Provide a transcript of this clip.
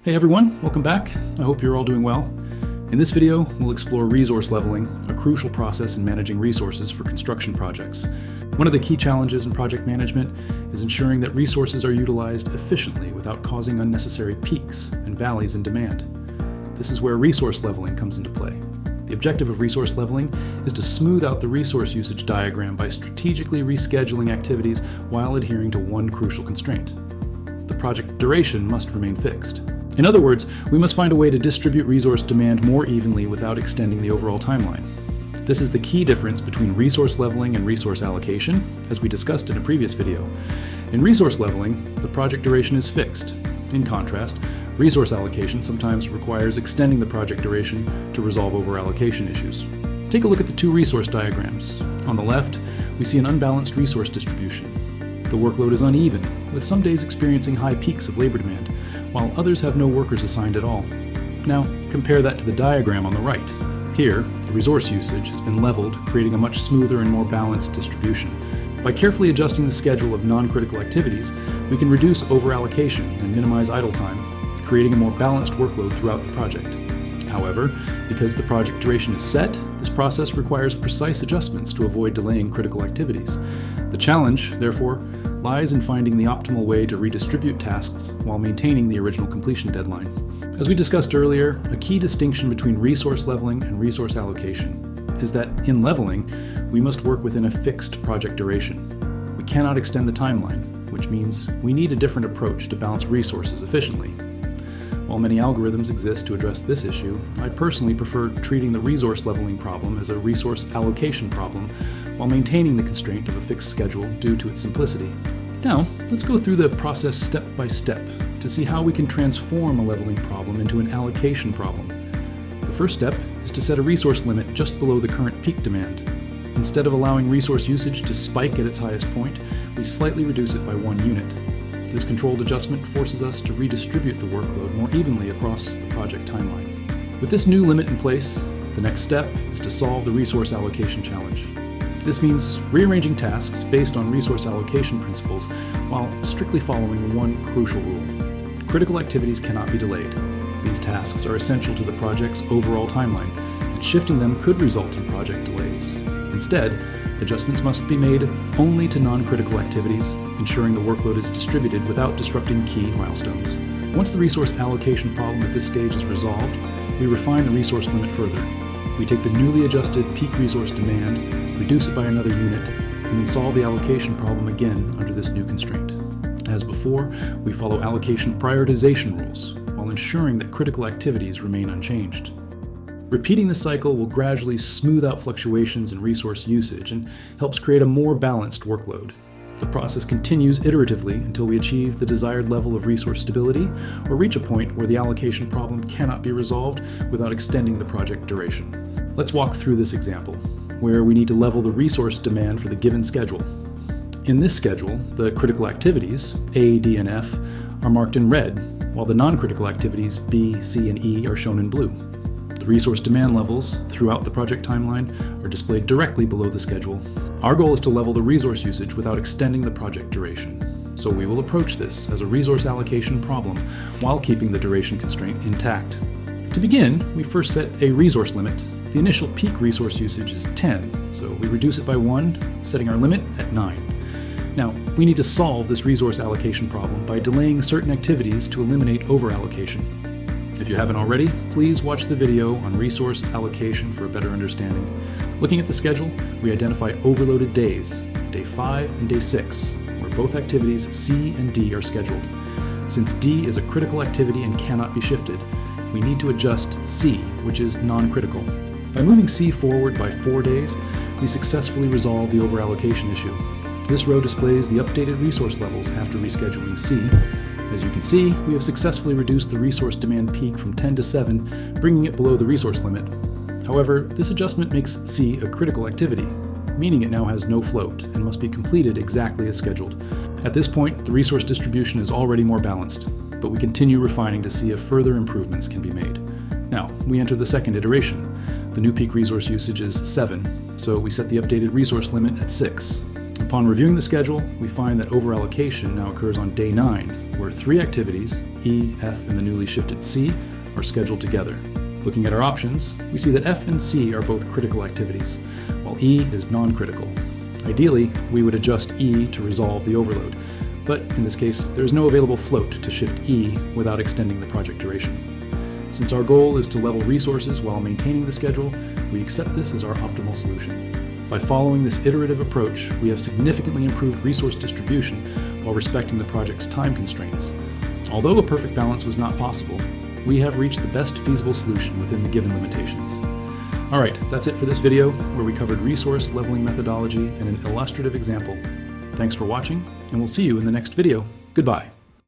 Hey everyone, welcome back. I hope you're all doing well. In this video, we'll explore resource leveling, a crucial process in managing resources for construction projects. One of the key challenges in project management is ensuring that resources are utilized efficiently without causing unnecessary peaks and valleys in demand. This is where resource leveling comes into play. The objective of resource leveling is to smooth out the resource usage diagram by strategically rescheduling activities while adhering to one crucial constraint. The project duration must remain fixed. In other words, we must find a way to distribute resource demand more evenly without extending the overall timeline. This is the key difference between resource leveling and resource allocation, as we discussed in a previous video. In resource leveling, the project duration is fixed. In contrast, resource allocation sometimes requires extending the project duration to resolve over-allocation issues. Take a look at the two resource diagrams. On the left, we see an unbalanced resource distribution. The workload is uneven, with some days experiencing high peaks of labor demand, while others have no workers assigned at all. Now, compare that to the diagram on the right. Here, the resource usage has been leveled, creating a much smoother and more balanced distribution. By carefully adjusting the schedule of non-critical activities, we can reduce over-allocation and minimize idle time, creating a more balanced workload throughout the project. However, because the project duration is set, this process requires precise adjustments to avoid delaying critical activities. The challenge, therefore, lies in finding the optimal way to redistribute tasks while maintaining the original completion deadline. As we discussed earlier, a key distinction between resource leveling and resource allocation is that in leveling, we must work within a fixed project duration. We cannot extend the timeline, which means we need a different approach to balance resources efficiently. While many algorithms exist to address this issue, I personally prefer treating the resource leveling problem as a resource allocation problem while maintaining the constraint of a fixed schedule due to its simplicity. Now, let's go through the process step by step to see how we can transform a leveling problem into an allocation problem. The first step is to set a resource limit just below the current peak demand. Instead of allowing resource usage to spike at its highest point, we slightly reduce it by 1 unit. This controlled adjustment forces us to redistribute the workload more evenly across the project timeline. With this new limit in place, the next step is to solve the resource allocation challenge. This means rearranging tasks based on resource allocation principles while strictly following one crucial rule. Critical activities cannot be delayed. These tasks are essential to the project's overall timeline, and shifting them could result in project delays. Instead, adjustments must be made only to non-critical activities, ensuring the workload is distributed without disrupting key milestones. Once the resource allocation problem at this stage is resolved, we refine the resource limit further. We take the newly adjusted peak resource demand, reduce it by another unit, and then solve the allocation problem again under this new constraint. As before, we follow allocation prioritization rules while ensuring that critical activities remain unchanged. Repeating this cycle will gradually smooth out fluctuations in resource usage and helps create a more balanced workload. The process continues iteratively until we achieve the desired level of resource stability or reach a point where the allocation problem cannot be resolved without extending the project duration. Let's walk through this example, where we need to level the resource demand for the given schedule. In this schedule, the critical activities, A, D, and F, are marked in red, while the non-critical activities, B, C, and E, are shown in blue. The resource demand levels throughout the project timeline are displayed directly below the schedule. Our goal is to level the resource usage without extending the project duration. So we will approach this as a resource allocation problem while keeping the duration constraint intact. To begin, we first set a resource limit. The initial peak resource usage is 10, so we reduce it by 1, setting our limit at 9. Now, we need to solve this resource allocation problem by delaying certain activities to eliminate over-allocation. If you haven't already, please watch the video on resource allocation for a better understanding. Looking at the schedule, we identify overloaded days, day 5 and day 6, where both activities C and D are scheduled. Since D is a critical activity and cannot be shifted, we need to adjust C, which is non-critical. By moving C forward by 4 days, we successfully resolve the over-allocation issue. This row displays the updated resource levels after rescheduling C. As you can see, we have successfully reduced the resource demand peak from 10 to 7, bringing it below the resource limit. However, this adjustment makes C a critical activity, meaning it now has no float and must be completed exactly as scheduled. At this point, the resource distribution is already more balanced, but we continue refining to see if further improvements can be made. Now, we enter the second iteration. The new peak resource usage is 7, so we set the updated resource limit at 6. Upon reviewing the schedule, we find that overallocation now occurs on day 9, where 3 activities, E, F, and the newly shifted C, are scheduled together. Looking at our options, we see that F and C are both critical activities, while E is non-critical. Ideally, we would adjust E to resolve the overload, but in this case, there is no available float to shift E without extending the project duration. Since our goal is to level resources while maintaining the schedule, we accept this as our optimal solution. By following this iterative approach, we have significantly improved resource distribution while respecting the project's time constraints. Although a perfect balance was not possible, we have reached the best feasible solution within the given limitations. Alright, that's it for this video, where we covered resource leveling methodology and an illustrative example. Thanks for watching, and we'll see you in the next video. Goodbye.